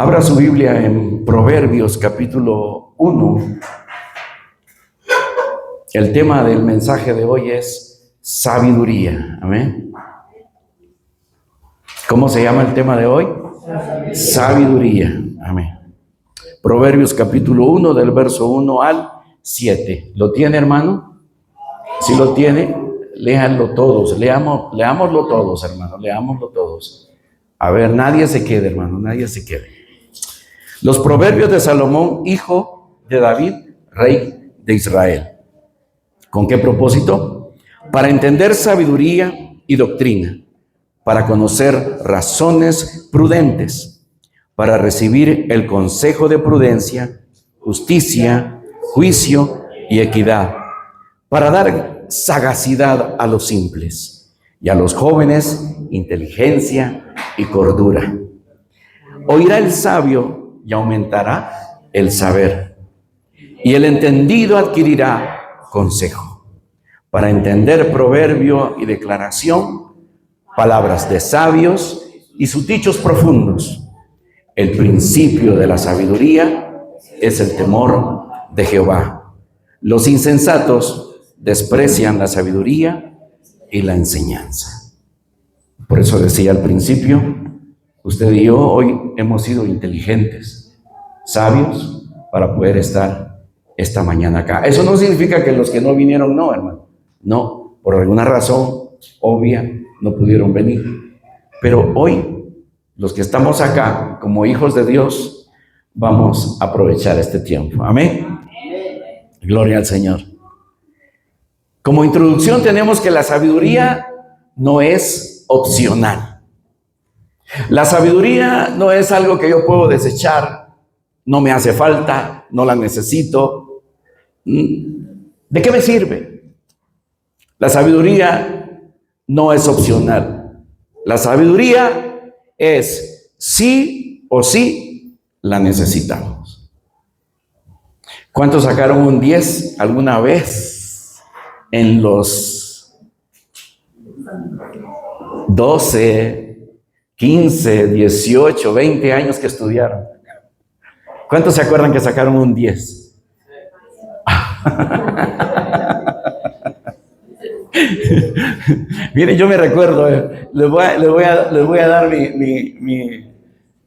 Abra su Biblia en Proverbios capítulo 1. El tema del mensaje de hoy es sabiduría. Amén. ¿Cómo se llama el tema de hoy? Sabiduría. Amén. Proverbios capítulo 1 del verso 1 al 7. ¿Lo tiene, hermano? Si lo tiene, léanlo todos. Leámoslo todos, hermano. Leámoslo todos. A ver, nadie se quede, hermano. Nadie se quede. Los proverbios de Salomón, hijo de David, rey de Israel. ¿Con qué propósito? Para entender sabiduría y doctrina, para conocer razones prudentes, para recibir el consejo de prudencia, justicia, juicio y equidad, para dar sagacidad a los simples y a los jóvenes inteligencia y cordura. Oirá el sabio y aumentará el saber, y el entendido adquirirá consejo, para entender proverbio y declaración, palabras de sabios y sus dichos profundos. El principio de la sabiduría es el temor de Jehová. Los insensatos desprecian la sabiduría y la enseñanza. Por eso decía al principio, usted y yo hoy hemos sido inteligentes, sabios, para poder estar esta mañana acá. Eso no significa que los que no vinieron no, hermano. No, por alguna razón obvia no pudieron venir. Pero hoy, los que estamos acá como hijos de Dios, vamos a aprovechar este tiempo. Amén. Gloria al Señor. Como introducción tenemos que la sabiduría no es opcional. La sabiduría no es algo que yo puedo desechar, no me hace falta, no la necesito. ¿De qué me sirve? La sabiduría no es opcional. La sabiduría es sí o sí la necesitamos. ¿Cuántos sacaron un 10 alguna vez en los 12, 15, 18, 20 años que estudiaron? ¿Cuántos se acuerdan que sacaron un 10? Miren, yo me recuerdo, les voy a dar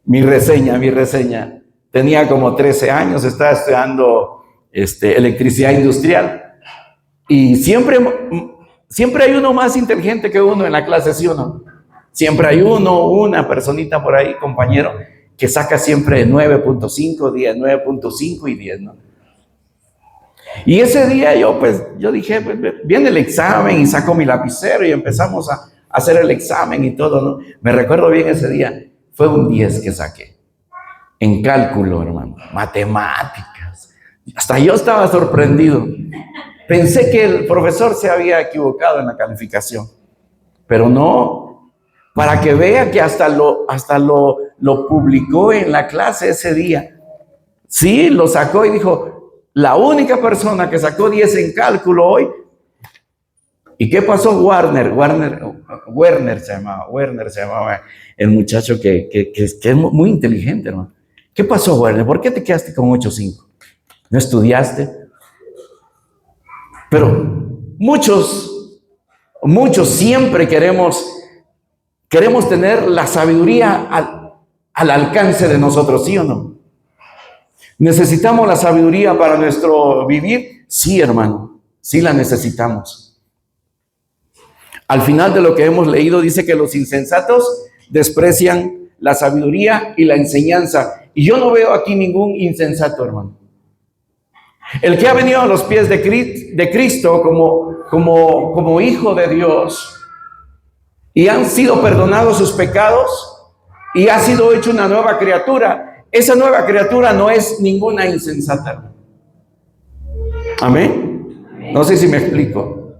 mi reseña. Tenía como 13 años, estaba estudiando electricidad industrial. Y siempre hay uno más inteligente que uno en la clase, ¿sí o no? Siempre hay una personita por ahí, compañero, que saca siempre 9.5, 10, 9.5 y 10, ¿no? Y ese día yo dije, pues, viene el examen y saco mi lapicero y empezamos a hacer el examen y todo, ¿no? Me recuerdo bien ese día, fue un 10 que saqué. En cálculo, hermano, matemáticas. Hasta yo estaba sorprendido. Pensé que el profesor se había equivocado en la calificación, pero no. Para que vea que hasta lo publicó en la clase ese día. Sí, lo sacó y dijo, la única persona que sacó 10 en cálculo hoy. ¿Y qué pasó? Werner se llamaba el muchacho que es muy inteligente, hermano. ¿Qué pasó, Werner? ¿Por qué te quedaste con 8.5? ¿No estudiaste? Pero muchos siempre queremos tener la sabiduría al alcance de nosotros, ¿sí o no? ¿Necesitamos la sabiduría para nuestro vivir? Sí, hermano, sí la necesitamos. Al final de lo que hemos leído dice que los insensatos desprecian la sabiduría y la enseñanza. Y yo no veo aquí ningún insensato, hermano. El que ha venido a los pies de Cristo como hijo de Dios, y han sido perdonados sus pecados y ha sido hecho una nueva criatura. Esa nueva criatura no es ninguna insensata. Amén. No sé si me explico.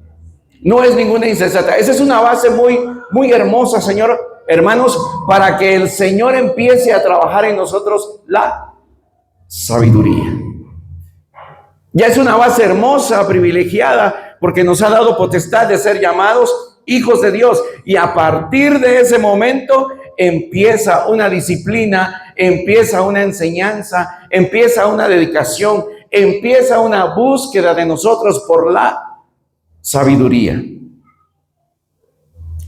No es ninguna insensata. Esa es una base muy hermosa, Señor, hermanos, para que el Señor empiece a trabajar en nosotros la sabiduría. Ya es una base hermosa, privilegiada, porque nos ha dado potestad de ser llamados hijos de Dios, y a partir de ese momento empieza una disciplina, empieza una enseñanza, empieza una dedicación, empieza una búsqueda de nosotros por la sabiduría.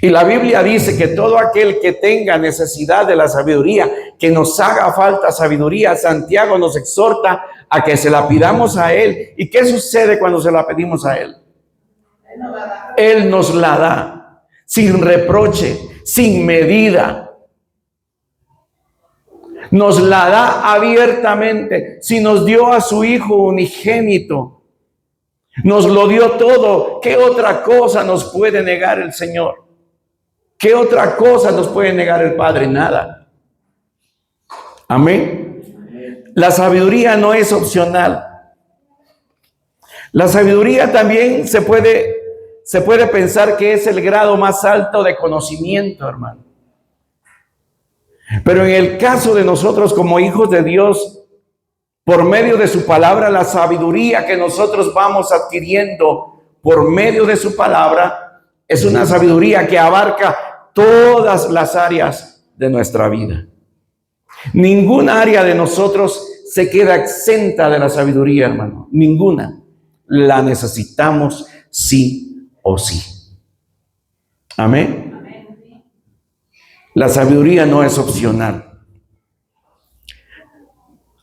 Y la Biblia dice que todo aquel que tenga necesidad de la sabiduría, que nos haga falta sabiduría, Santiago nos exhorta a que se la pidamos a Él. ¿Y qué sucede cuando se la pedimos a Él? Él nos la da, sin reproche, sin medida. Nos la da abiertamente. Si nos dio a su Hijo unigénito, nos lo dio todo, ¿qué otra cosa nos puede negar el Señor? ¿Qué otra cosa nos puede negar el Padre? Nada. Amén. La sabiduría no es opcional. La sabiduría también se puede pensar que es el grado más alto de conocimiento, hermano. Pero en el caso de nosotros como hijos de Dios, por medio de su palabra, la sabiduría que nosotros vamos adquiriendo por medio de su palabra, es una sabiduría que abarca todas las áreas de nuestra vida. Ninguna área de nosotros se queda exenta de la sabiduría, hermano. Ninguna. La necesitamos sí o sí. Amén. La sabiduría no es opcional.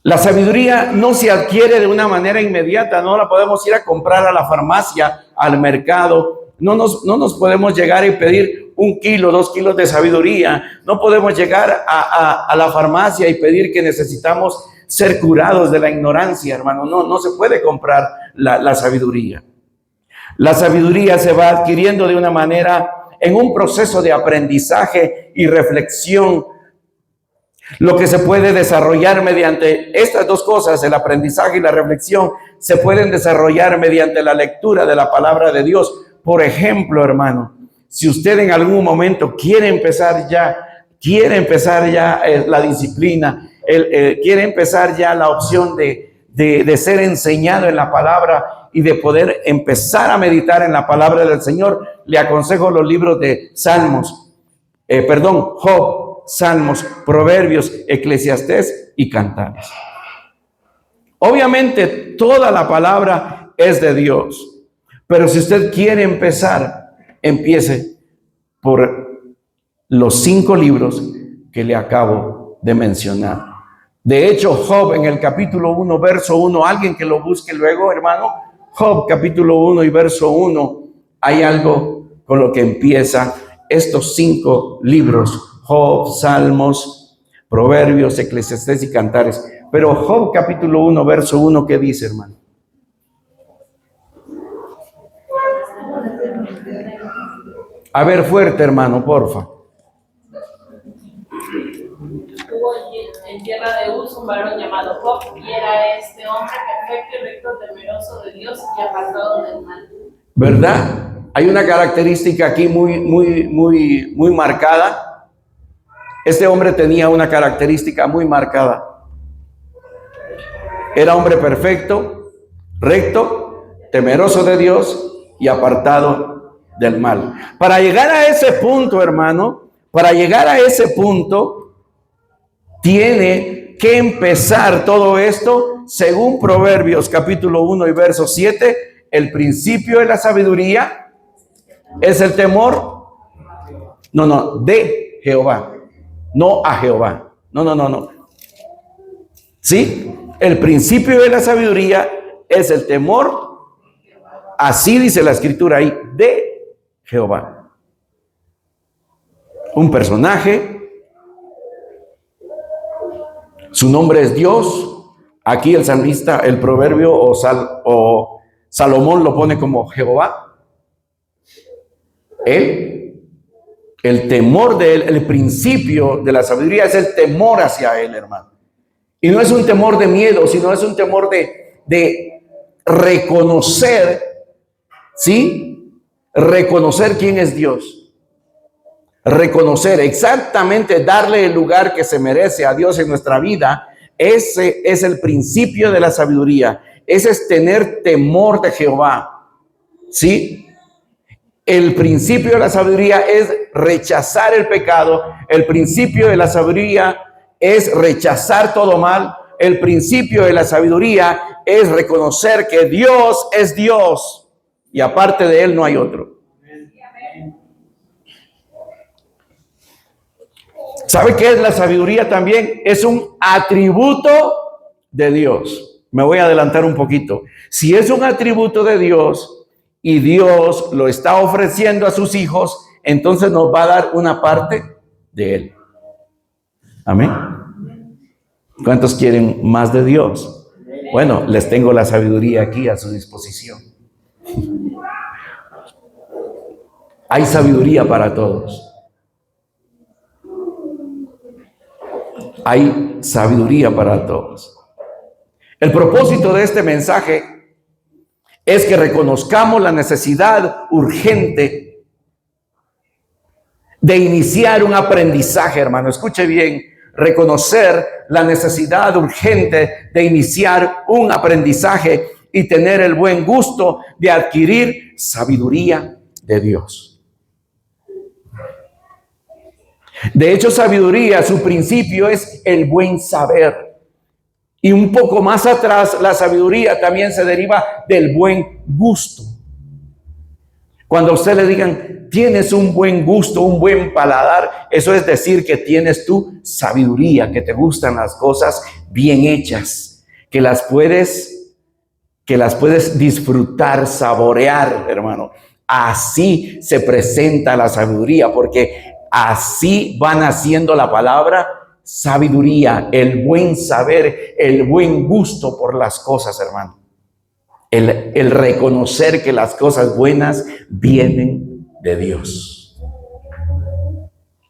La sabiduría no se adquiere de una manera inmediata. No la podemos ir a comprar a la farmacia, al mercado. No nos podemos llegar y pedir 1 kilo, 2 kilos de sabiduría. No podemos llegar a la farmacia y pedir que necesitamos ser curados de la ignorancia, hermano. No se puede comprar la sabiduría. La sabiduría se va adquiriendo de una manera, en un proceso de aprendizaje y reflexión. Lo que se puede desarrollar mediante estas dos cosas, el aprendizaje y la reflexión, se pueden desarrollar mediante la lectura de la palabra de Dios. Por ejemplo, hermano, si usted en algún momento quiere empezar ya la disciplina, quiere empezar ya la opción de ser enseñado en la palabra y de poder empezar a meditar en la palabra del Señor, le aconsejo los libros de Job, Salmos, Proverbios, Eclesiastés y Cantares. Obviamente toda la palabra es de Dios. Pero si usted quiere empezar, empiece por los 5 libros que le acabo de mencionar. De hecho, Job en el capítulo 1, verso 1, alguien que lo busque luego, hermano, Job capítulo 1 y verso 1, hay algo con lo que empieza estos 5 libros, Job, Salmos, Proverbios, Eclesiastés y Cantares. Pero Job capítulo 1, verso 1, ¿qué dice, hermano? A ver, fuerte, hermano, porfa. Hubo en tierra de Uz un varón llamado Job, y era este hombre perfecto y recto, temeroso de Dios y apartado del mal. ¿Verdad? Hay una característica aquí muy marcada. Este hombre tenía una característica muy marcada. Era hombre perfecto, recto, temeroso de Dios y apartado del mal. Para llegar a ese punto, hermano, tiene que empezar todo esto según Proverbios capítulo 1 y verso 7. El principio de la sabiduría es el temor, de Jehová, no a Jehová. No. ¿Sí? El principio de la sabiduría es el temor, así dice la escritura ahí, de Jehová. Un personaje, su nombre es Dios. Aquí el salmista, el proverbio o Salomón lo pone como Jehová. Él, el temor de él, el principio de la sabiduría es el temor hacia él, hermano. Y no es un temor de miedo, sino es un temor de reconocer, ¿sí? Reconocer quién es Dios. Reconocer exactamente, darle el lugar que se merece a Dios en nuestra vida. Ese es el principio de la sabiduría. Ese es tener temor de Jehová. ¿Sí? El principio de la sabiduría es rechazar el pecado. El principio de la sabiduría es rechazar todo mal. El principio de la sabiduría es reconocer que Dios es Dios y aparte de Él no hay otro. ¿Sabe qué es la sabiduría también? Es un atributo de Dios. Me voy a adelantar un poquito. Si es un atributo de Dios y Dios lo está ofreciendo a sus hijos, entonces nos va a dar una parte de Él. Amén. ¿Cuántos quieren más de Dios? Bueno, les tengo la sabiduría aquí a su disposición. Hay sabiduría para todos. Hay sabiduría para todos. El propósito de este mensaje es que reconozcamos la necesidad urgente de iniciar un aprendizaje, hermano. Escuche bien, reconocer la necesidad urgente de iniciar un aprendizaje y tener el buen gusto de adquirir sabiduría de Dios. De hecho, sabiduría, su principio es el buen saber. Y un poco más atrás, la sabiduría también se deriva del buen gusto. Cuando a usted le digan, tienes un buen gusto, un buen paladar, eso es decir que tienes tu sabiduría, que te gustan las cosas bien hechas, que las puedes disfrutar, saborear, hermano. Así se presenta la sabiduría, porque así va naciendo la palabra sabiduría, el buen saber, el buen gusto por las cosas, hermano. El reconocer que las cosas buenas vienen de Dios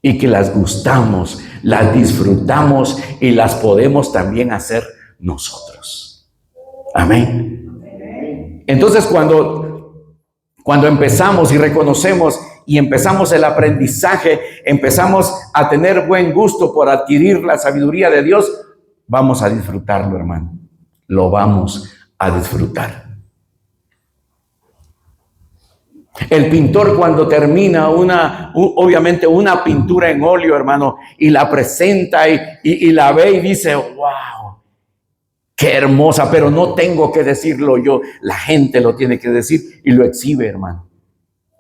y que las gustamos, las disfrutamos y las podemos también hacer nosotros. Amén. Entonces, cuando empezamos y reconocemos y empezamos el aprendizaje, empezamos a tener buen gusto por adquirir la sabiduría de Dios, vamos a disfrutarlo, hermano. Lo vamos a disfrutar. El pintor, cuando termina obviamente una pintura en óleo, hermano, y la presenta y la ve y dice, wow, qué hermosa, pero no tengo que decirlo yo, la gente lo tiene que decir y lo exhibe, hermano.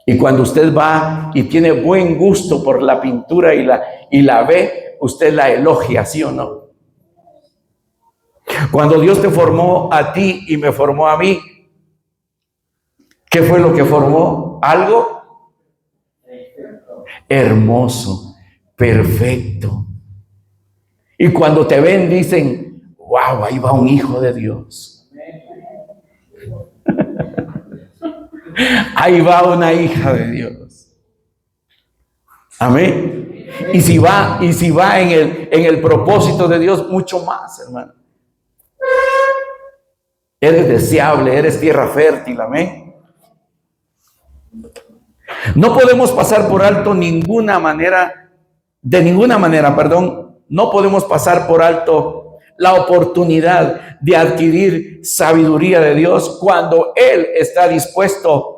Y cuando usted va y tiene buen gusto por la pintura y la ve, usted la elogia, ¿sí o no? Cuando Dios te formó a ti y me formó a mí, ¿qué fue lo que formó? Algo hermoso, perfecto. Y cuando te ven dicen, wow, ahí va un hijo de Dios. Ahí va una hija de Dios. Amén. Y si va en el propósito de Dios, mucho más, hermano. Eres deseable, eres tierra fértil, amén. No podemos pasar por alto no podemos pasar por alto la oportunidad de adquirir sabiduría de Dios cuando Él está dispuesto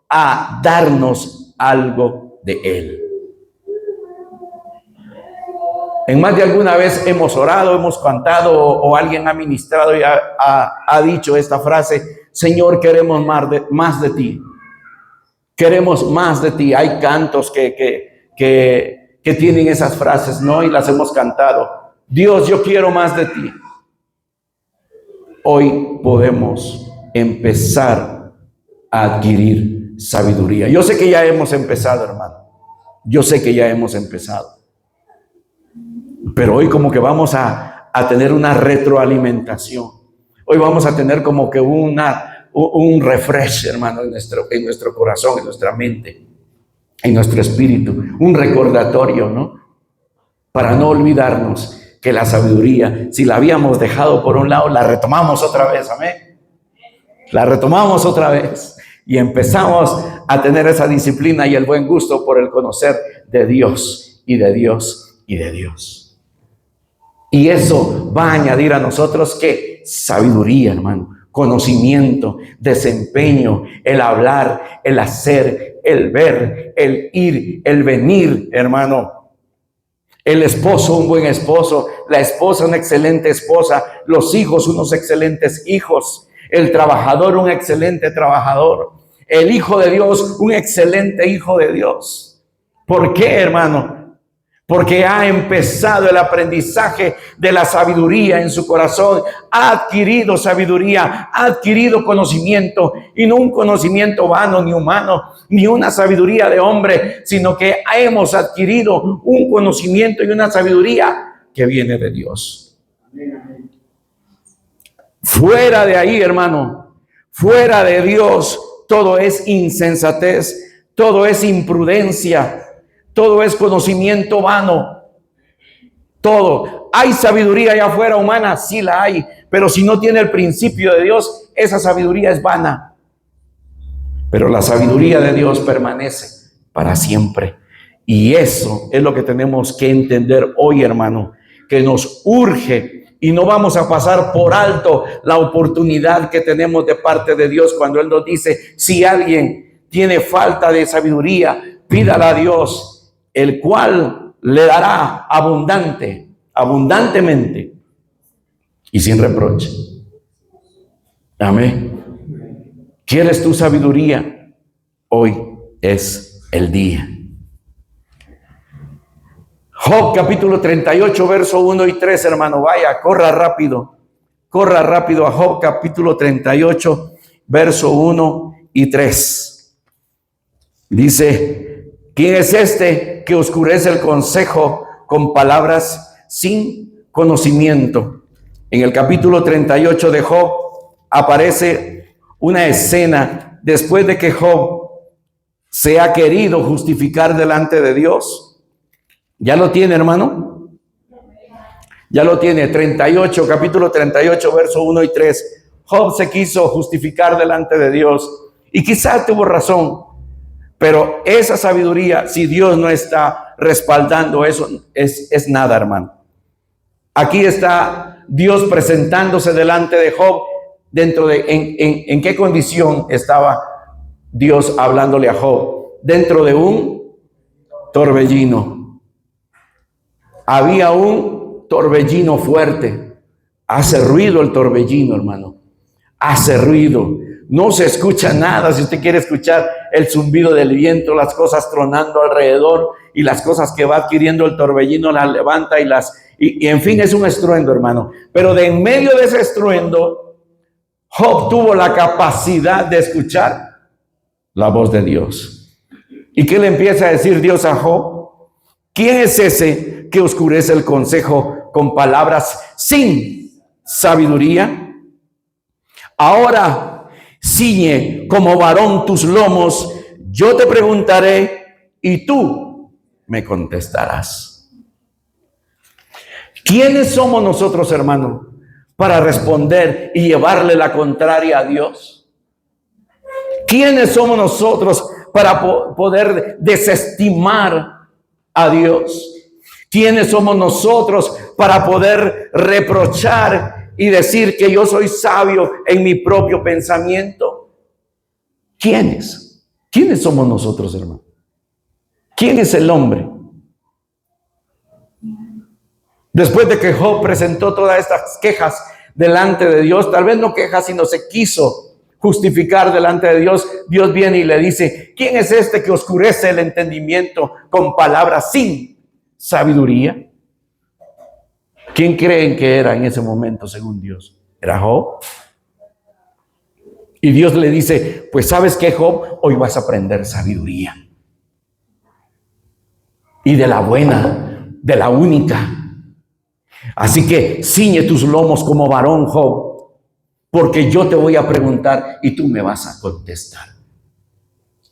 a darnos algo de Él. En más de alguna vez hemos orado, hemos cantado o alguien ha ministrado y ha dicho esta frase: Señor, queremos más de ti. Queremos más de ti. Hay cantos que tienen esas frases, ¿no? Y las hemos cantado. Dios, yo quiero más de ti. Hoy podemos empezar a adquirir sabiduría. Yo sé que ya hemos empezado, hermano. Yo sé que ya hemos empezado. Pero hoy como que vamos a tener una retroalimentación. Hoy vamos a tener como que un refresh, hermano, en nuestro corazón, en nuestra mente, en nuestro espíritu. Un recordatorio, ¿no? Para no olvidarnos que la sabiduría, si la habíamos dejado por un lado, la retomamos otra vez, amén. La retomamos otra vez y empezamos a tener esa disciplina y el buen gusto por el conocer de Dios y de Dios y de Dios. Y eso va a añadir a nosotros ¿qué? Sabiduría, hermano, conocimiento, desempeño, el hablar, el hacer, el ver, el ir, el venir, hermano. El esposo, un buen esposo. La esposa, una excelente esposa. Los hijos, unos excelentes hijos. El trabajador, un excelente trabajador. El hijo de Dios, un excelente hijo de Dios. ¿Por qué, hermano? Porque ha empezado el aprendizaje de la sabiduría en su corazón. Ha adquirido sabiduría, ha adquirido conocimiento, y no un conocimiento vano ni humano, ni una sabiduría de hombre, sino que hemos adquirido un conocimiento y una sabiduría que viene de Dios. Fuera de ahí, hermano, fuera de Dios, todo es insensatez, todo es imprudencia. Todo es conocimiento vano. Todo. ¿Hay sabiduría allá afuera humana? Sí la hay. Pero si no tiene el principio de Dios, esa sabiduría es vana. Pero la sabiduría de Dios permanece para siempre. Y eso es lo que tenemos que entender hoy, hermano. Que nos urge, y no vamos a pasar por alto la oportunidad que tenemos de parte de Dios cuando Él nos dice, si alguien tiene falta de sabiduría, pídala a Dios, el cual le dará abundantemente y sin reproche. Amén. ¿Quieres tu sabiduría? Hoy es el día. Job capítulo 38, verso 1 y 3, hermano. Vaya, corra rápido a Job capítulo 38, verso 1 y 3. Dice, ¿quién es este que oscurece el consejo con palabras sin conocimiento? En el capítulo 38 de Job aparece una escena después de que Job se ha querido justificar delante de Dios. ¿Ya lo tiene, hermano? Ya lo tiene. Capítulo 38, verso 1 y 3. Job se quiso justificar delante de Dios y quizás tuvo razón. Pero esa sabiduría, si Dios no está respaldando eso, es nada, hermano. Aquí está Dios presentándose delante de Job. ¿En qué condición estaba Dios hablándole a Job? Dentro de un torbellino. Había un torbellino fuerte. Hace ruido el torbellino, hermano. Hace ruido. No se escucha nada. Si usted quiere escuchar el zumbido del viento, las cosas tronando alrededor y las cosas que va adquiriendo el torbellino, las levanta y en fin, es un estruendo, hermano. Pero de en medio de ese estruendo, Job tuvo la capacidad de escuchar la voz de Dios. ¿Y qué le empieza a decir Dios a Job? ¿Quién es ese que oscurece el consejo con palabras sin sabiduría? Ahora ciñe como varón tus lomos, yo te preguntaré y tú me contestarás. ¿Quiénes somos nosotros, hermano, para responder y llevarle la contraria a Dios? ¿Quiénes somos nosotros para poder desestimar a Dios? ¿Quiénes somos nosotros para poder reprochar y decir que yo soy sabio en mi propio pensamiento? ¿Quiénes? ¿Quiénes somos nosotros, hermano? ¿Quién es el hombre? Después de que Job presentó todas estas quejas delante de Dios, tal vez no quejas, sino se quiso justificar delante de Dios, Dios viene y le dice, ¿quién es este que oscurece el entendimiento con palabras sin sabiduría? ¿Quién creen que era en ese momento según Dios? ¿Era Job? Y Dios le dice, pues ¿sabes qué, Job? Hoy vas a aprender sabiduría. Y de la buena, de la única. Así que ciñe tus lomos como varón, Job, porque yo te voy a preguntar y tú me vas a contestar.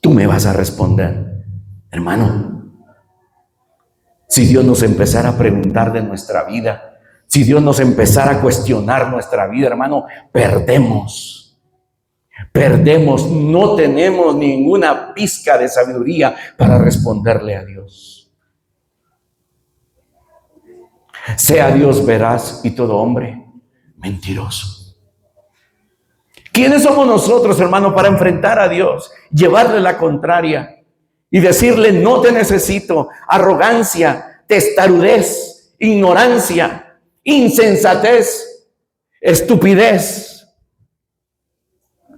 Tú me vas a responder. Hermano, si Dios nos empezara a preguntar de nuestra vida, si Dios nos empezara a cuestionar nuestra vida, hermano, perdemos, no tenemos ninguna pizca de sabiduría para responderle a Dios. Sea Dios veraz y todo hombre mentiroso. ¿Quiénes somos nosotros, hermano, para enfrentar a Dios, llevarle la contraria y decirle, no te necesito? Arrogancia, testarudez, ignorancia, insensatez, estupidez.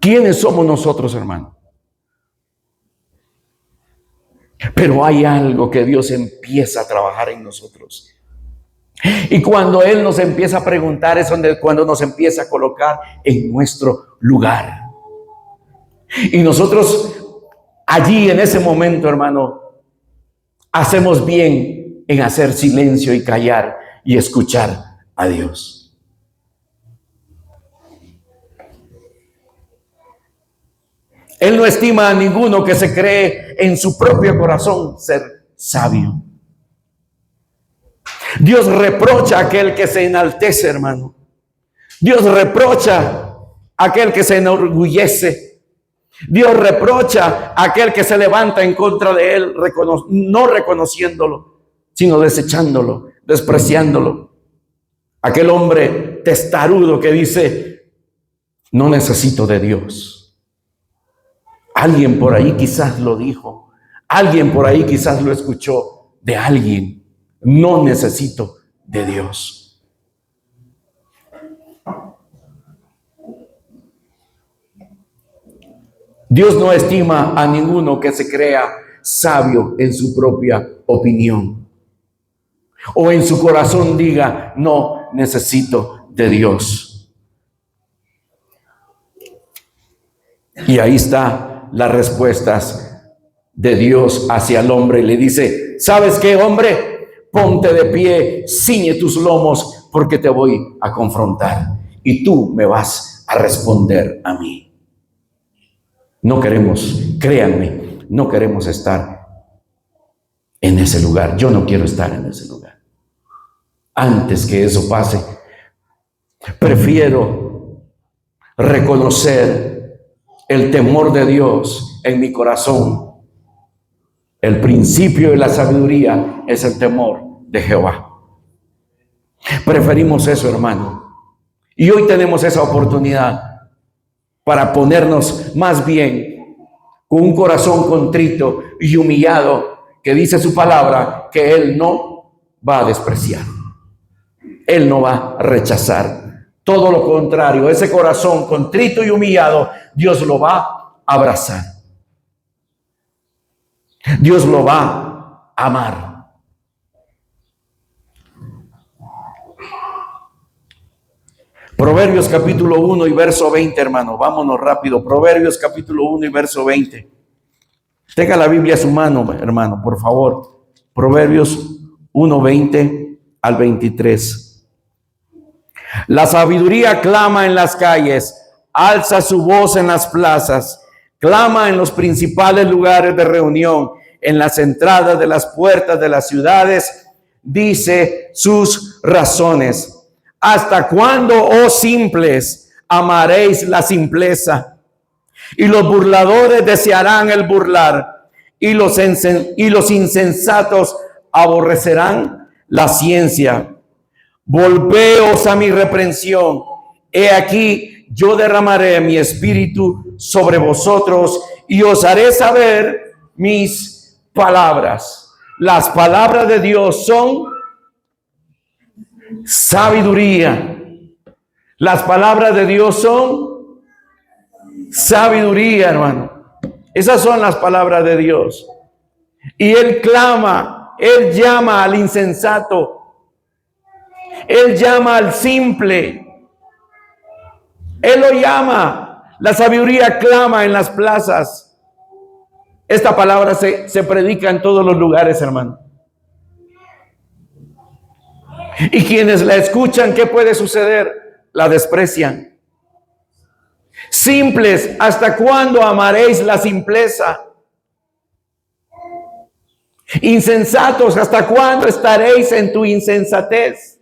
¿Quiénes somos nosotros, hermano? Pero hay algo que Dios empieza a trabajar en nosotros. Y cuando Él nos empieza a preguntar, es cuando nos empieza a colocar en nuestro lugar. Y nosotros allí en ese momento, hermano, hacemos bien en hacer silencio y callar y escuchar a Dios. Él no estima a ninguno que se cree en su propio corazón ser sabio. Dios reprocha a aquel que se enaltece, hermano. Dios reprocha a aquel que se enorgullece. Dios reprocha a aquel que se levanta en contra de Él, no reconociéndolo, sino desechándolo, despreciándolo. Aquel hombre testarudo que dice, no necesito de Dios. Alguien por ahí quizás lo dijo. Alguien por ahí quizás lo escuchó de alguien. No necesito de Dios. Dios no estima a ninguno que se crea sabio en su propia opinión. O en su corazón diga, no necesito de Dios. Y ahí está las respuestas de Dios hacia el hombre. Le dice, ¿sabes qué, hombre? Ponte de pie, ciñe tus lomos, porque te voy a confrontar. Y tú me vas a responder a mí. No queremos, créanme, no queremos estar en ese lugar. Yo no quiero estar en ese lugar. Antes que eso pase, prefiero reconocer el temor de Dios en mi corazón. El principio de la sabiduría es el temor de Jehová. Preferimos eso, hermano. Y hoy tenemos esa oportunidad para ponernos más bien con un corazón contrito y humillado, que dice su palabra que Él no va a despreciar. Él no va a rechazar. Todo lo contrario, ese corazón contrito y humillado, Dios lo va a abrazar. Dios lo va a amar. Proverbios capítulo 1 y verso 20, hermano. Vámonos rápido. Proverbios capítulo 1 y verso 20. Tenga la Biblia a su mano, hermano, por favor. Proverbios 1, 20 al 23. La sabiduría clama en las calles, alza su voz en las plazas, clama en los principales lugares de reunión, en las entradas de las puertas de las ciudades, dice sus razones. ¿Hasta cuándo, oh simples, amaréis la simpleza? Y los burladores desearán el burlar, y los insensatos aborrecerán la ciencia. Volveos a mi reprensión. He aquí, yo derramaré mi espíritu sobre vosotros y os haré saber mis palabras. Las palabras de Dios son sabiduría. Las palabras de Dios son sabiduría, hermano. Esas son las palabras de Dios. Y Él clama, Él llama al insensato. Él llama al simple. Él lo llama. La sabiduría clama en las plazas. Esta palabra se predica en todos los lugares, hermano. Y quienes la escuchan, ¿qué puede suceder? La desprecian. Simples, ¿hasta cuándo amaréis la simpleza? Insensatos, ¿hasta cuándo estaréis en tu insensatez?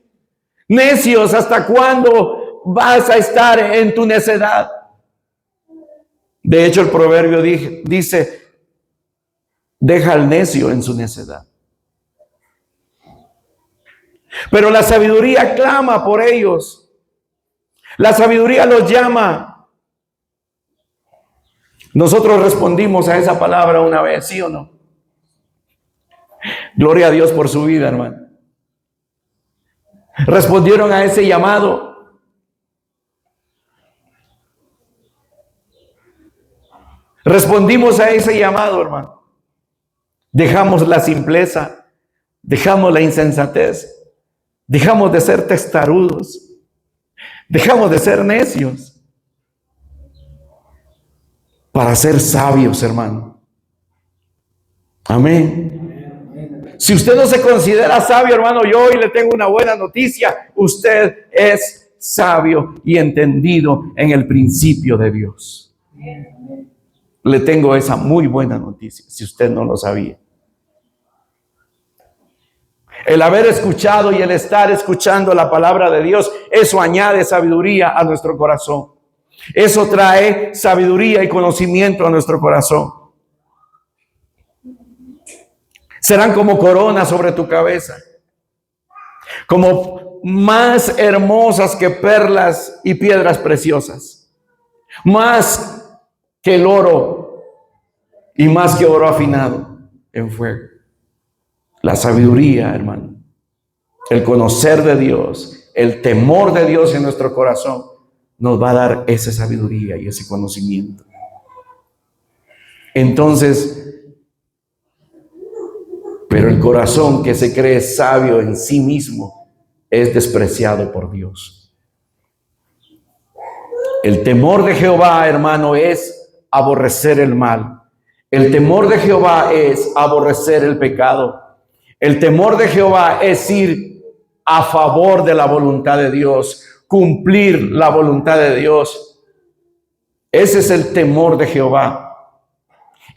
Necios, ¿hasta cuándo vas a estar en tu necedad? De hecho, el proverbio dice, deja al necio en su necedad. Pero la sabiduría clama por ellos. La sabiduría los llama. Nosotros respondimos a esa palabra una vez, ¿sí o no? Gloria a Dios por su vida, hermano. Respondieron a ese llamado. Respondimos a ese llamado, hermano. Dejamos la simpleza, dejamos la insensatez, dejamos de ser testarudos, dejamos de ser necios para ser sabios, hermano. Amén. Si usted no se considera sabio, hermano, yo hoy le tengo una buena noticia. Usted es sabio y entendido en el principio de Dios. Le tengo esa muy buena noticia, si usted no lo sabía. El haber escuchado y el estar escuchando la palabra de Dios, eso añade sabiduría a nuestro corazón. Eso trae sabiduría y conocimiento a nuestro corazón. Serán como coronas sobre tu cabeza, como más hermosas que perlas y piedras preciosas, más que el oro y más que oro afinado en fuego. La sabiduría, hermano, el conocer de Dios, el temor de Dios en nuestro corazón nos va a dar esa sabiduría y ese conocimiento. Entonces, pero el corazón que se cree sabio en sí mismo es despreciado por Dios. El temor de Jehová, hermano, es aborrecer el mal. El temor de Jehová es aborrecer el pecado. El temor de Jehová es ir a favor de la voluntad de Dios, cumplir la voluntad de Dios. Ese es el temor de Jehová.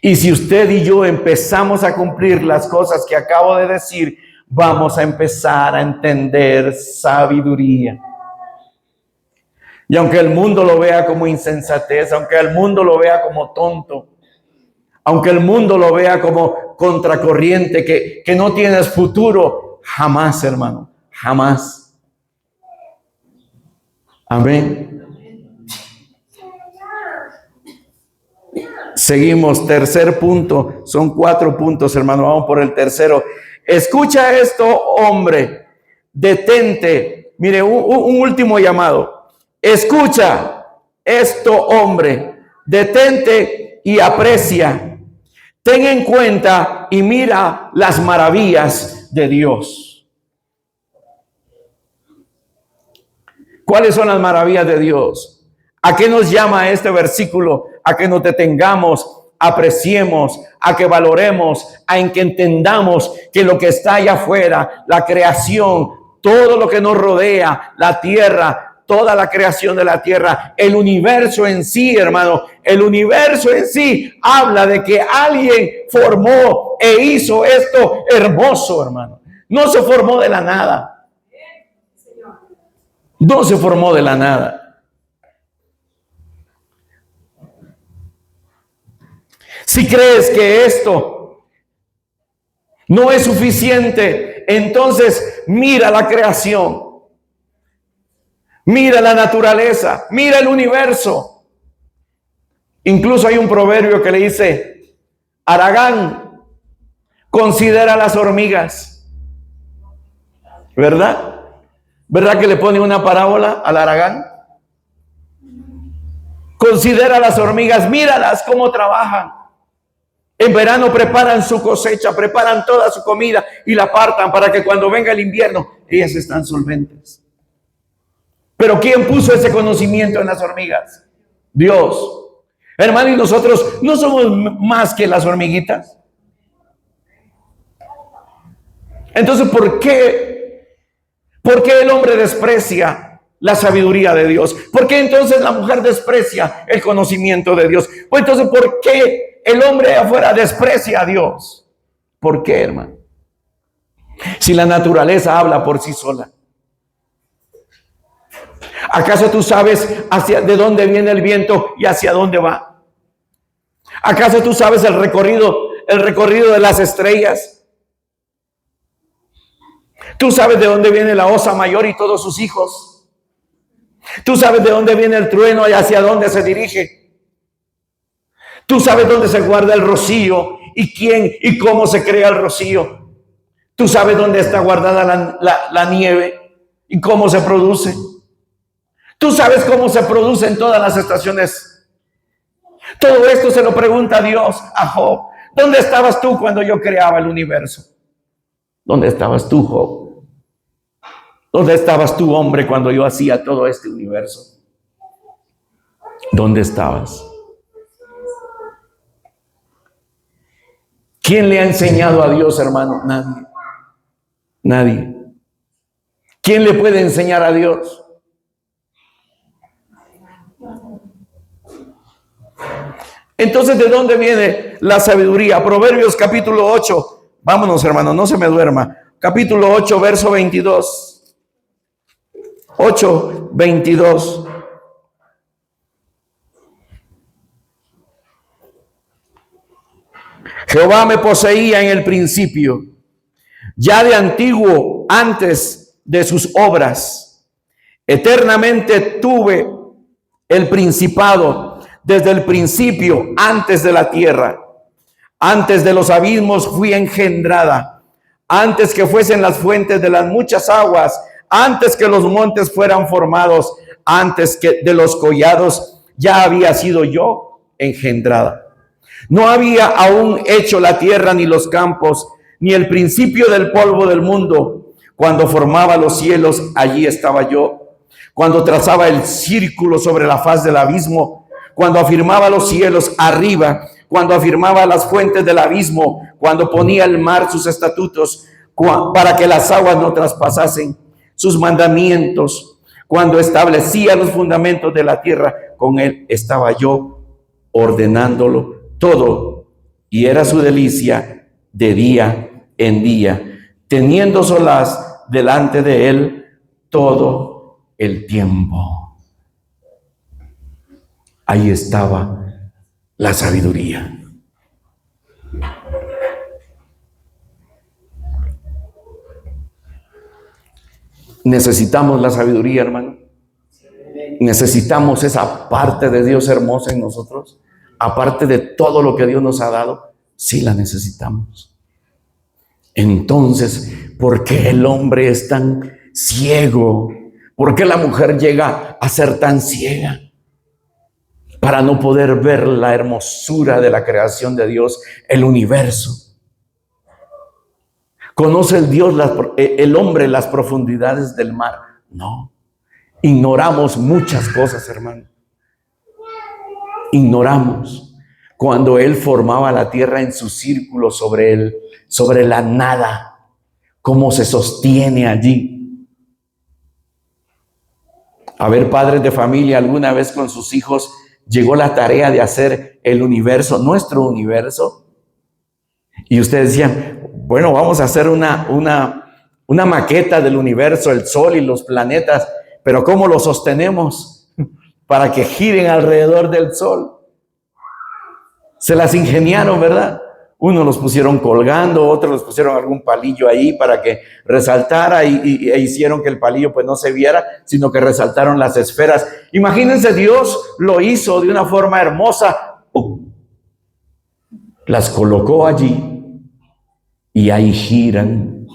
Y si usted y yo empezamos a cumplir las cosas que acabo de decir, vamos a empezar a entender sabiduría. Y aunque el mundo lo vea como insensatez, aunque el mundo lo vea como tonto, aunque el mundo lo vea como contracorriente, que no tienes futuro, jamás, hermano, jamás. Amén. Seguimos, tercer punto. Son 4 puntos, hermano. Vamos por el tercero. Escucha esto, hombre. Detente. Mire, un último llamado. Escucha esto, hombre. Detente y aprecia. Ten en cuenta y mira las maravillas de Dios. ¿Cuáles son las maravillas de Dios? ¿A qué nos llama este versículo? A que nos detengamos, apreciemos, a que valoremos, a que entendamos que lo que está allá afuera, la creación, todo lo que nos rodea, la tierra, toda la creación de la tierra, el universo en sí, hermano, el universo en sí habla de que alguien formó e hizo esto hermoso, hermano. No se formó de la nada. No se formó de la nada. Si crees que esto no es suficiente, entonces mira la creación, mira la naturaleza, mira el universo. Incluso hay un proverbio que le dice: Aragán, considera las hormigas. ¿Verdad? ¿Verdad que le pone una parábola al Aragán? Considera las hormigas, míralas cómo trabajan. En verano preparan su cosecha, preparan toda su comida y la apartan para que cuando venga el invierno, ellas están solventes. Pero ¿quién puso ese conocimiento en las hormigas? Dios. Hermano, y nosotros no somos más que las hormiguitas. Entonces, ¿por qué el hombre desprecia la sabiduría de Dios? ¿Por qué entonces la mujer desprecia el conocimiento de Dios? Pues entonces, ¿por qué el hombre de afuera desprecia a Dios? ¿Por qué, hermano? Si la naturaleza habla por sí sola. ¿Acaso tú sabes de dónde viene el viento y hacia dónde va? ¿Acaso tú sabes el recorrido de las estrellas? ¿Tú sabes de dónde viene la osa mayor y todos sus hijos? ¿Tú sabes de dónde viene el trueno y hacia dónde se dirige? ¿Tú sabes dónde se guarda el rocío y quién y cómo se crea el rocío? Tú sabes dónde está guardada la nieve y cómo se produce. Tú sabes cómo se produce en todas las estaciones. Todo esto se lo pregunta Dios a Job. ¿Dónde estabas tú cuando yo creaba el universo? ¿Dónde estabas tú, Job? ¿Dónde estabas tú, hombre, cuando yo hacía todo este universo? ¿Dónde estabas? ¿Quién le ha enseñado a Dios, hermano? Nadie. Nadie. ¿Quién le puede enseñar a Dios? Entonces, ¿de dónde viene la sabiduría? Proverbios capítulo 8. Vámonos, hermano, no se me duerma. Capítulo 8, verso 22. 8, 22. Jehová me poseía en el principio, ya de antiguo, antes de sus obras. Eternamente tuve el principado, desde el principio, antes de la tierra. Antes de los abismos fui engendrada, antes que fuesen las fuentes de las muchas aguas, antes que los montes fueran formados, antes que de los collados ya había sido yo engendrada. No había aún hecho la tierra ni los campos, ni el principio del polvo del mundo. Cuando formaba los cielos, allí estaba yo. Cuando trazaba el círculo sobre la faz del abismo, cuando afirmaba los cielos arriba, cuando afirmaba las fuentes del abismo, cuando ponía el mar sus estatutos, para que las aguas no traspasasen sus mandamientos, cuando establecía los fundamentos de la tierra, con él estaba yo ordenándolo todo, y era su delicia de día en día, teniendo solaz delante de él todo el tiempo. Ahí estaba la sabiduría. Necesitamos la sabiduría, hermano. Necesitamos esa parte de Dios hermosa en nosotros. Aparte de todo lo que Dios nos ha dado, sí la necesitamos. Entonces, ¿por qué el hombre es tan ciego? ¿Por qué la mujer llega a ser tan ciega? Para no poder ver la hermosura de la creación de Dios, el universo. ¿Conoce el hombre las profundidades del mar? No. Ignoramos muchas cosas, hermano. Ignoramos cuando Él formaba la tierra en su círculo sobre la nada, cómo se sostiene allí. A ver, padres de familia, alguna vez con sus hijos llegó la tarea de hacer el universo, nuestro universo, y ustedes decían, bueno, vamos a hacer una maqueta del universo, el sol y los planetas, pero ¿cómo lo sostenemos para que giren alrededor del sol? Se las ingeniaron, ¿verdad? Unos los pusieron colgando, otros los pusieron algún palillo ahí para que resaltara e hicieron que el palillo pues no se viera, sino que resaltaron las esferas. Imagínense, Dios lo hizo de una forma hermosa. Las colocó allí y ahí giran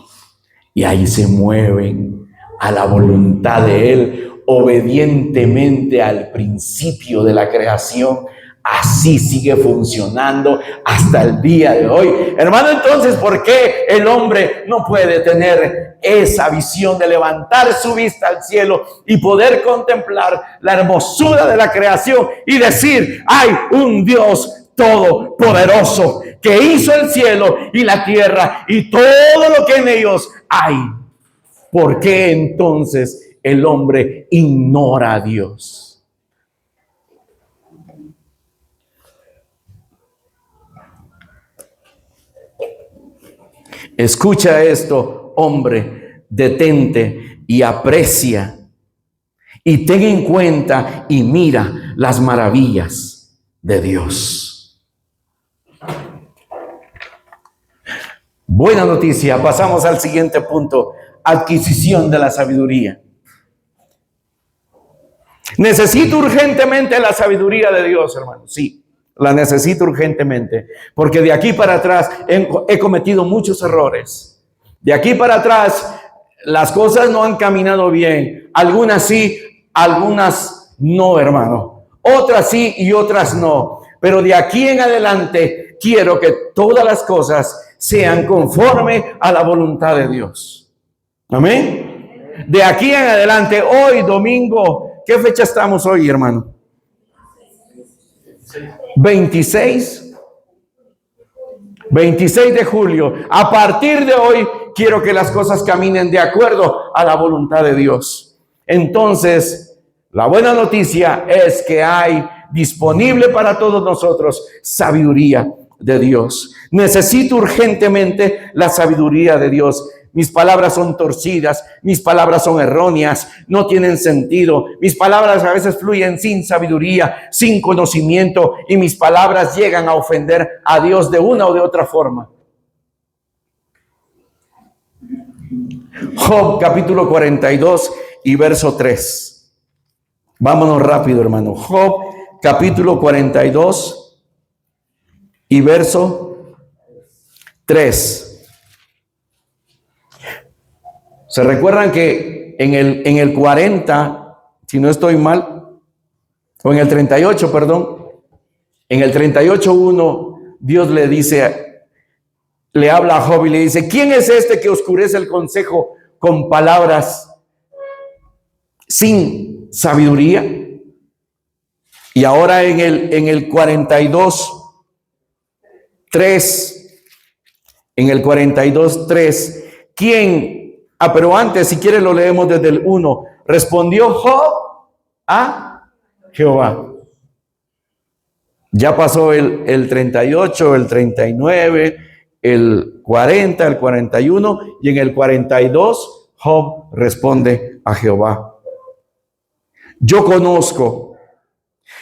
y ahí se mueven a la voluntad de Él, obedientemente al principio de la creación. Así sigue funcionando hasta el día de hoy. Hermano, entonces, ¿por qué el hombre no puede tener esa visión de levantar su vista al cielo y poder contemplar la hermosura de la creación y decir, hay un Dios todopoderoso que hizo el cielo y la tierra y todo lo que en ellos hay? ¿Por qué entonces el hombre ignora a Dios? Escucha esto, hombre, detente y aprecia y ten en cuenta y mira las maravillas de Dios. Buena noticia, pasamos al siguiente punto, adquisición de la sabiduría. Necesito urgentemente la sabiduría de Dios, hermano, sí. La necesito urgentemente, porque de aquí para atrás he cometido muchos errores. De aquí para atrás, las cosas no han caminado bien. Algunas sí, algunas no, hermano. Otras sí y otras no. Pero de aquí en adelante, quiero que todas las cosas sean conforme a la voluntad de Dios. Amén. De aquí en adelante, hoy domingo, ¿qué fecha estamos hoy, hermano? 26 de julio. A partir de hoy, quiero que las cosas caminen de acuerdo a la voluntad de Dios. Entonces, la buena noticia es que hay disponible para todos nosotros sabiduría de Dios. Necesito urgentemente la sabiduría de Dios. Mis palabras son torcidas, mis palabras son erróneas, no tienen sentido. Mis palabras a veces fluyen sin sabiduría, sin conocimiento, y mis palabras llegan a ofender a Dios de una o de otra forma. Job capítulo 42 y verso 3. Vámonos rápido, hermano. Job capítulo 42 y verso 3. ¿Se recuerdan que en el 40, si no estoy mal, o en el 38, perdón, en el 38:1, Dios le dice, le habla a Job y le dice, ¿quién es este que oscurece el consejo con palabras sin sabiduría? Y ahora en el 42:3, en el 42:3, ¿quién? Pero antes, si quiere, lo leemos desde el 1. Respondió Job a Jehová. Ya pasó el 38, el 39, el 40, el 41, y en el 42, Job responde a Jehová. Yo conozco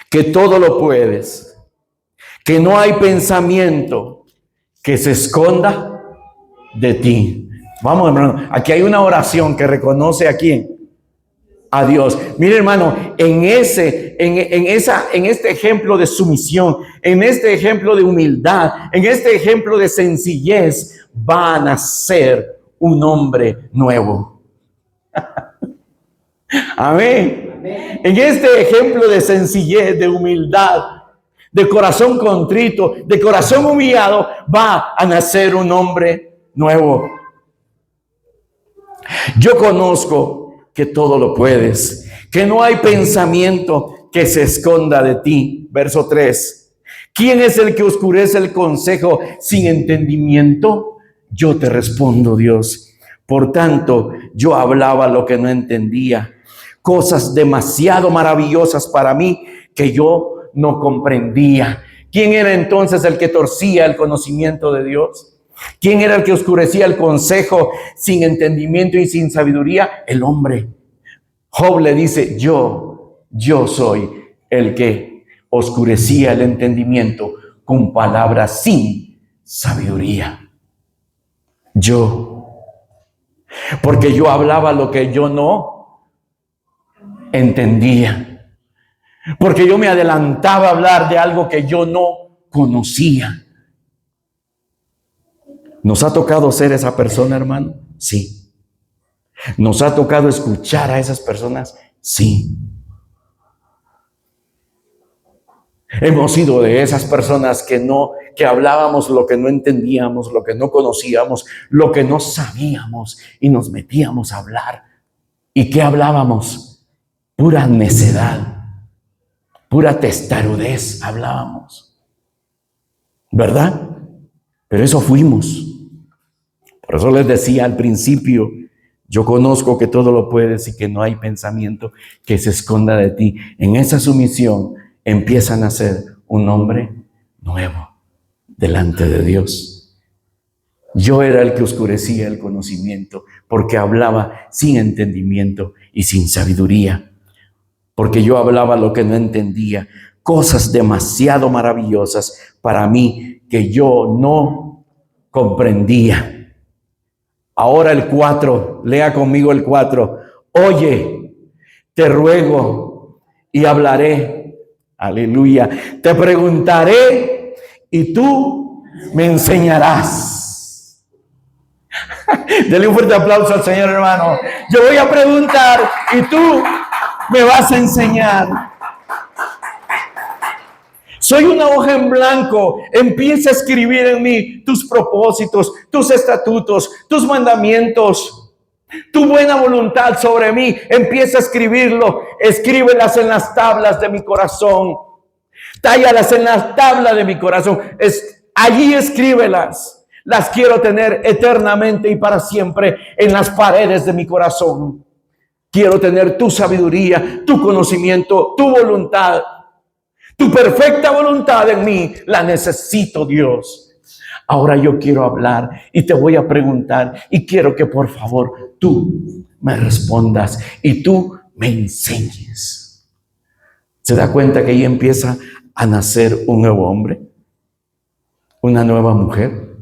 que todo lo puedes, que no hay pensamiento que se esconda de ti. Vamos, hermano, aquí hay una oración que reconoce a quién, a Dios. Mire, hermano, en este ejemplo de sumisión, en este ejemplo de humildad, en este ejemplo de sencillez, va a nacer un hombre nuevo. Amén. En este ejemplo de sencillez, de humildad, de corazón contrito, de corazón humillado, va a nacer un hombre nuevo. Yo conozco que todo lo puedes, que no hay pensamiento que se esconda de ti. Verso 3. ¿Quién es el que oscurece el consejo sin entendimiento? Yo te respondo, Dios. Por tanto, yo hablaba lo que no entendía, cosas demasiado maravillosas para mí que yo no comprendía. ¿Quién era entonces el que torcía el conocimiento de Dios? ¿Quién era el que oscurecía el consejo sin entendimiento y sin sabiduría? El hombre. Job le dice, yo soy el que oscurecía el entendimiento con palabras sin sabiduría. Porque yo hablaba lo que yo no entendía. Porque yo me adelantaba a hablar de algo que yo no conocía. ¿Nos ha tocado ser esa persona, hermano? Sí. ¿Nos ha tocado escuchar a esas personas? Sí. Hemos sido de esas personas que hablábamos lo que no entendíamos, lo que no conocíamos, lo que no sabíamos, y nos metíamos a hablar. ¿Y qué hablábamos? Pura necedad, pura testarudez hablábamos. ¿Verdad? Pero eso fuimos. Por eso les decía al principio, yo conozco que todo lo puedes y que no hay pensamiento que se esconda de ti. En esa sumisión empieza a nacer un hombre nuevo delante de Dios. Yo era el que oscurecía el conocimiento porque hablaba sin entendimiento y sin sabiduría. Porque yo hablaba lo que no entendía, cosas demasiado maravillosas para mí que yo no comprendía. Ahora el 4, lea conmigo el 4. Oye, te ruego y hablaré. Aleluya. Te preguntaré y tú me enseñarás. Dele un fuerte aplauso al Señor, hermano. Yo voy a preguntar y tú me vas a enseñar. Soy una hoja en blanco. Empieza a escribir en mí tus propósitos, tus estatutos, tus mandamientos, tu buena voluntad sobre mí. Empieza a escribirlo. Escríbelas en las tablas de mi corazón. Tállalas en la tabla de mi corazón. Allí escríbelas. Las quiero tener eternamente y para siempre en las paredes de mi corazón. Quiero tener tu sabiduría, tu conocimiento, tu voluntad. Tu perfecta voluntad en mí, la necesito, Dios. Ahora yo quiero hablar y te voy a preguntar y quiero que por favor tú me respondas y tú me enseñes. ¿Se da cuenta que ahí empieza a nacer un nuevo hombre? Una nueva mujer.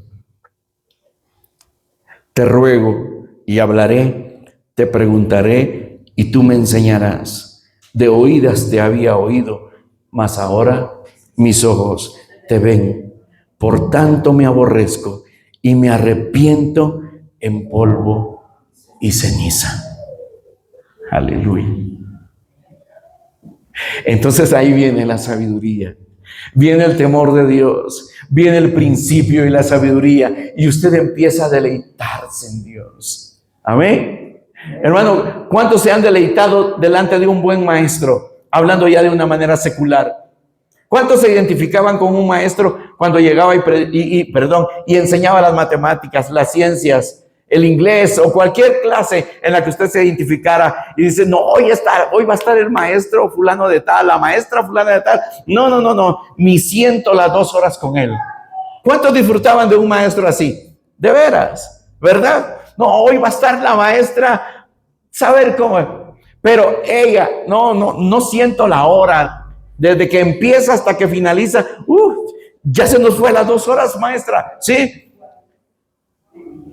Te ruego y hablaré, te preguntaré y tú me enseñarás. De oídas te había oído, mas ahora mis ojos te ven. Por tanto me aborrezco y me arrepiento en polvo y ceniza. Aleluya. Entonces ahí viene la sabiduría. Viene el temor de Dios. Viene el principio y la sabiduría. Y usted empieza a deleitarse en Dios. Amén. Hermano, ¿cuántos se han deleitado delante de un buen maestro? Hablando ya de una manera secular. ¿Cuántos se identificaban con un maestro cuando llegaba y enseñaba las matemáticas, las ciencias, el inglés o cualquier clase en la que usted se identificara y dice, no, hoy va a estar el maestro fulano de tal, la maestra fulana de tal? No, ni siento las 2 horas con él. ¿Cuántos disfrutaban de un maestro así? De veras, ¿verdad? No, hoy va a estar la maestra, saber cómo. Pero ella, no siento la hora. Desde que empieza hasta que finaliza, ya se nos fue las 2 horas, maestra. ¿Sí?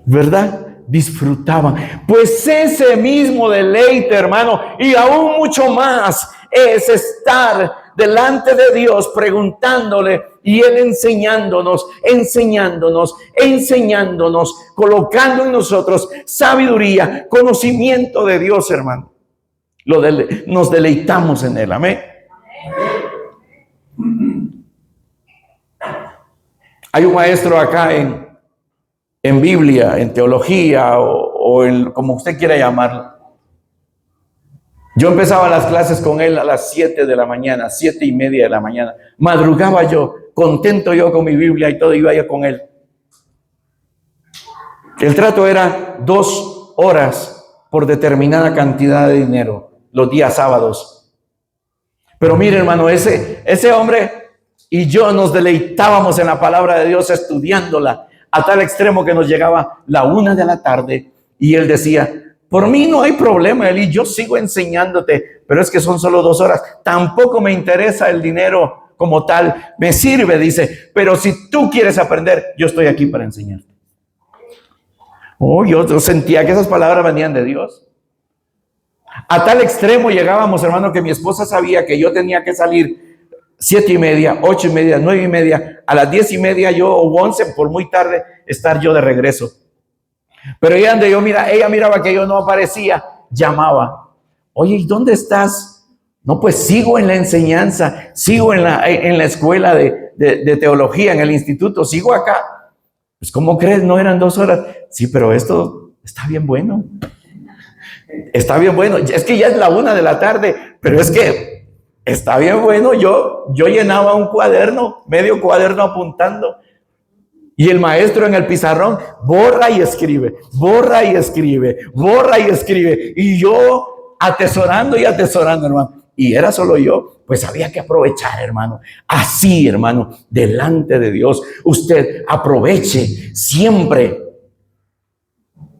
¿Verdad? Disfrutaban. Pues ese mismo deleite, hermano, y aún mucho más, es estar delante de Dios preguntándole y Él enseñándonos, colocando en nosotros sabiduría, conocimiento de Dios, hermano. Nos deleitamos en Él. Amén. Hay un maestro acá en Biblia, en teología o como usted quiera llamarlo. Yo empezaba las clases con él a las 7 de la mañana, 7:30 de la mañana. Madrugaba yo, contento yo con mi Biblia y todo, iba yo con él. El trato era 2 horas por determinada cantidad de dinero, los días sábados. Pero mire, hermano, ese hombre y yo nos deleitábamos en la palabra de Dios estudiándola a tal extremo que nos llegaba la 1 de la tarde y él decía, por mí no hay problema, Eli, yo sigo enseñándote, pero es que son solo 2 horas. Tampoco me interesa el dinero como tal, me sirve, dice, pero si tú quieres aprender, yo estoy aquí para enseñarte. Yo sentía que esas palabras venían de Dios. A tal extremo llegábamos, hermano, que mi esposa sabía que yo tenía que salir 7:30, 8:30, 9:30, a las 10:30 yo, o 11, por muy tarde, estar yo de regreso. Pero ella miraba que yo no aparecía, llamaba. Oye, ¿y dónde estás? No, pues sigo en la enseñanza, sigo en la escuela de teología, en el instituto, sigo acá. Pues, ¿cómo crees? No eran 2 horas. Sí, pero esto está bien bueno. Está bien bueno. Es que ya es la 1 de la tarde, pero es que está bien bueno. Yo llenaba un cuaderno, medio cuaderno apuntando. Y el maestro en el pizarrón borra y escribe, borra y escribe, borra y escribe. Y yo atesorando, hermano. Y era solo yo, pues había que aprovechar, hermano. Así, hermano, delante de Dios, usted aproveche siempre.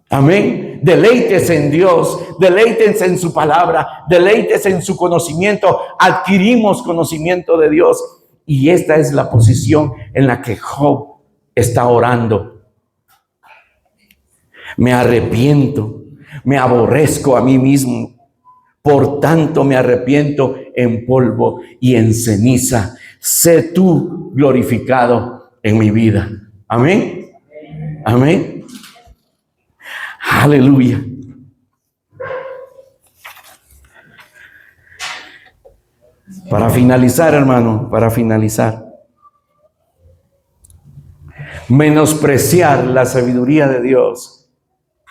Amén. Deleítese en Dios, deleítese en su palabra, deleítese en su conocimiento. Adquirimos conocimiento de Dios. Y esta es la posición en la que Job está orando. Me arrepiento, me aborrezco a mí mismo. Por tanto me arrepiento en polvo y en ceniza. Sé tú glorificado en mi vida. Amén. Amén. Aleluya. Para finalizar, hermano, para finalizar. Menospreciar la sabiduría de Dios,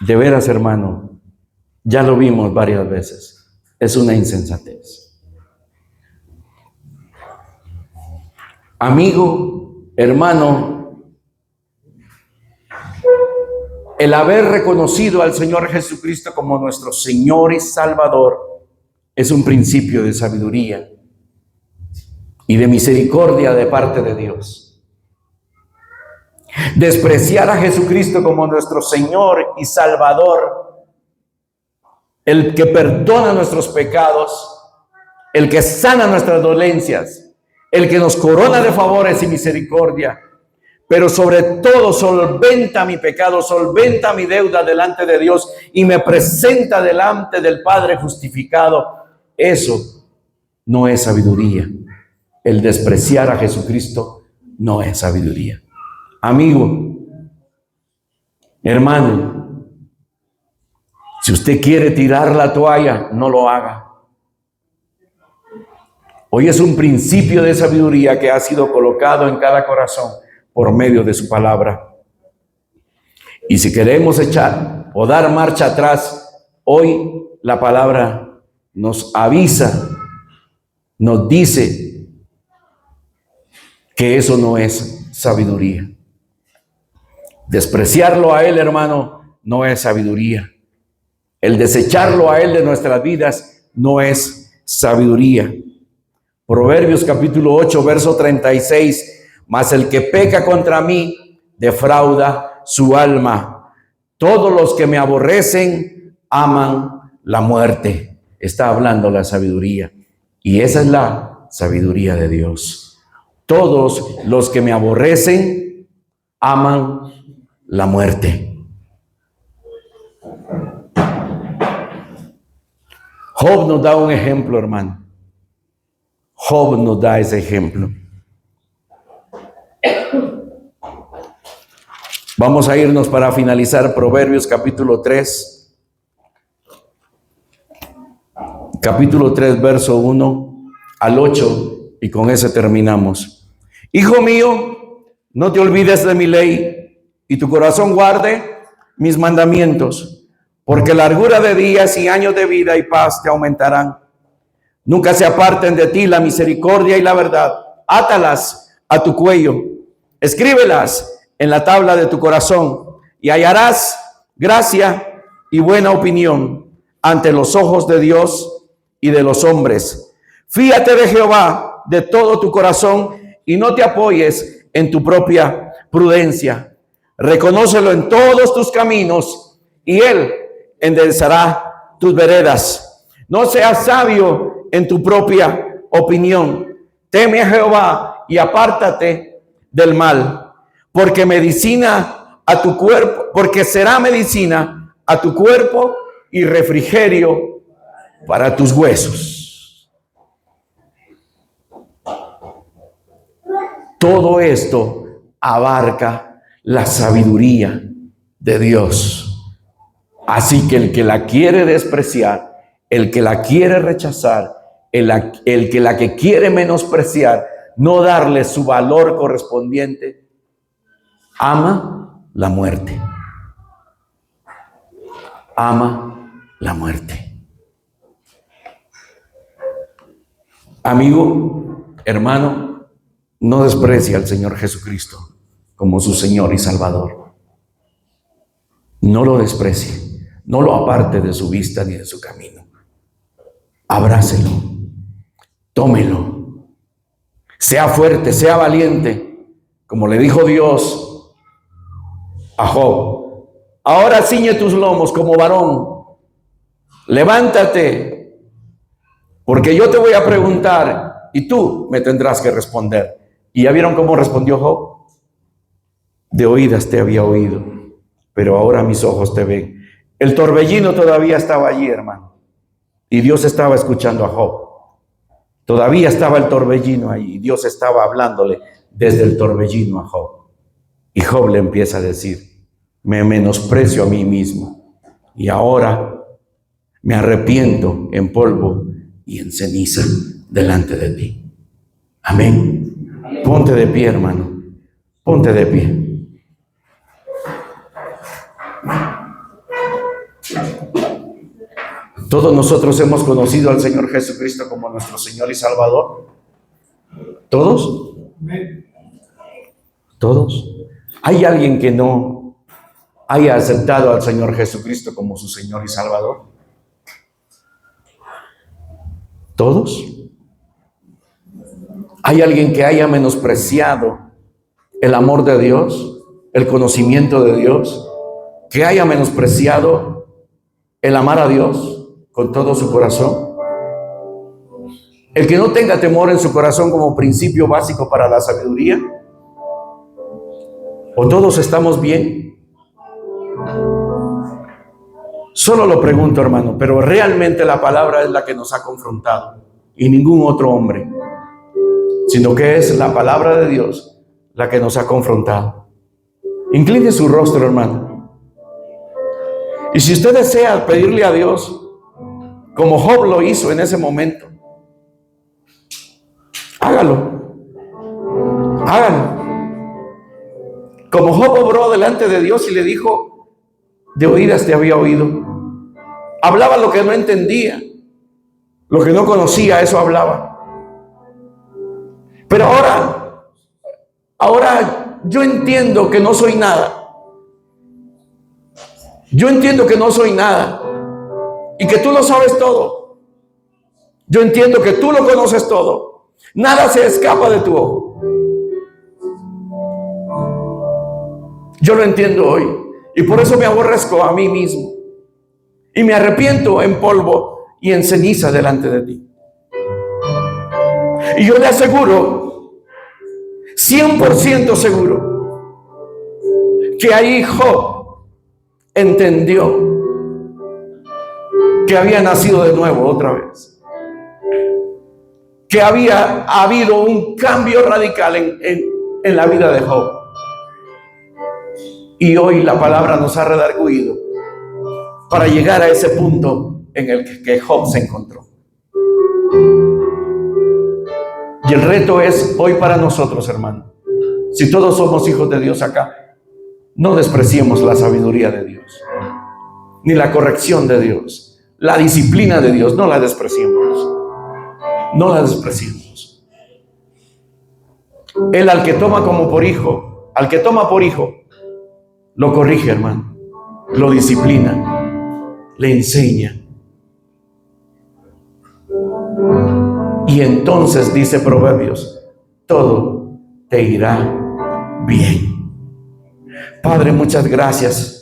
de veras, hermano, ya lo vimos varias veces, es una insensatez. Amigo, hermano, el haber reconocido al Señor Jesucristo como nuestro Señor y Salvador es un principio de sabiduría y de misericordia de parte de Dios. Despreciar a Jesucristo como nuestro Señor y Salvador, el que perdona nuestros pecados, el que sana nuestras dolencias, el que nos corona de favores y misericordia, pero sobre todo solventa mi pecado, solventa mi deuda delante de Dios y me presenta delante del Padre justificado. Eso no es sabiduría. El despreciar a Jesucristo no es sabiduría. Amigo, hermano, si usted quiere tirar la toalla, no lo haga. Hoy es un principio de sabiduría que ha sido colocado en cada corazón por medio de su palabra. Y si queremos echar o dar marcha atrás, hoy la palabra nos avisa, nos dice que eso no es sabiduría. Despreciarlo a Él, hermano, no es sabiduría. El desecharlo a Él de nuestras vidas no es sabiduría. Proverbios capítulo 8, verso 36. Mas el que peca contra mí, defrauda su alma. Todos los que me aborrecen, aman la muerte. Está hablando la sabiduría. Y esa es la sabiduría de Dios. Todos los que me aborrecen, aman la muerte. Job nos da un ejemplo, hermano. Job nos da ese ejemplo. Vamos a irnos para finalizar Proverbios capítulo 3. Capítulo 3, verso 1 al 8, y con ese terminamos. Hijo mío, no te olvides de mi ley, y tu corazón guarde mis mandamientos, porque largura de días y años de vida y paz te aumentarán. Nunca se aparten de ti la misericordia y la verdad. Átalas a tu cuello, escríbelas en la tabla de tu corazón, y hallarás gracia y buena opinión ante los ojos de Dios y de los hombres. Fíate de Jehová de todo tu corazón y no te apoyes en tu propia prudencia. Reconócelo en todos tus caminos y Él enderezará tus veredas. No seas sabio en tu propia opinión. Teme a Jehová y apártate del mal, porque medicina a tu cuerpo, porque será medicina a tu cuerpo y refrigerio para tus huesos. Todo esto abarca la sabiduría de Dios. Así que el que la quiere despreciar, el que la quiere rechazar, el que la que quiere menospreciar, no darle su valor correspondiente, ama la muerte. Ama la muerte. Amigo, hermano, no desprecie al Señor Jesucristo como su Señor y Salvador. No lo desprecie, no lo aparte de su vista ni de su camino. Abrácelo, tómelo, sea fuerte, sea valiente, como le dijo Dios a Job. Ahora ciñe tus lomos como varón, levántate, porque yo te voy a preguntar y tú me tendrás que responder. ¿Y ya vieron cómo respondió Job? De oídas te había oído, pero ahora mis ojos te ven. El torbellino todavía estaba allí, hermano, y Dios estaba escuchando a Job. Todavía estaba el torbellino ahí, y Dios estaba hablándole desde el torbellino a Job. Y Job le empieza a decir: me menosprecio a mí mismo, y ahora me arrepiento en polvo y en ceniza delante de ti. Amén. Ponte de pie, hermano. Ponte de pie. Todos nosotros hemos conocido al Señor Jesucristo como nuestro Señor y Salvador. ¿Todos? ¿Todos? ¿Hay alguien que no haya aceptado al Señor Jesucristo como su Señor y Salvador? ¿Todos? ¿Hay alguien que haya menospreciado el amor de Dios, el conocimiento de Dios, que haya menospreciado el amar a Dios con todo su corazón? El que no tenga temor en su corazón como principio básico para la sabiduría. ¿O todos estamos bien? Solo lo pregunto, hermano, pero realmente la palabra es la que nos ha confrontado y ningún otro hombre, sino que es la palabra de Dios la que nos ha confrontado. Incline su rostro, hermano. Y si usted desea pedirle a Dios, como Job lo hizo en ese momento, hágalo. Hágalo. Como Job obró delante de Dios y le dijo: de oídas te había oído. Hablaba lo que no entendía, lo que no conocía, eso hablaba. Pero ahora yo entiendo que no soy nada. Yo entiendo que no soy nada y que tú lo sabes todo. Yo entiendo que tú lo conoces todo. Nada se escapa de tu ojo. Yo lo entiendo hoy y por eso me aborrezco a mí mismo y me arrepiento en polvo y en ceniza delante de ti. Y yo le aseguro, 100% seguro, que ahí Job entendió que había nacido de nuevo otra vez, que había habido un cambio radical en la vida de Job. Y hoy la palabra nos ha redarguido para llegar a ese punto en el que Job se encontró. Y el reto es hoy para nosotros, hermano. Si todos somos hijos de Dios acá, no despreciemos la sabiduría de Dios, ni la corrección de Dios, la disciplina de Dios, no la despreciemos. No la despreciemos. Él al que toma como por hijo, al que toma por hijo, lo corrige, hermano, lo disciplina, le enseña. Y entonces dice Proverbios, todo te irá bien. Padre, muchas gracias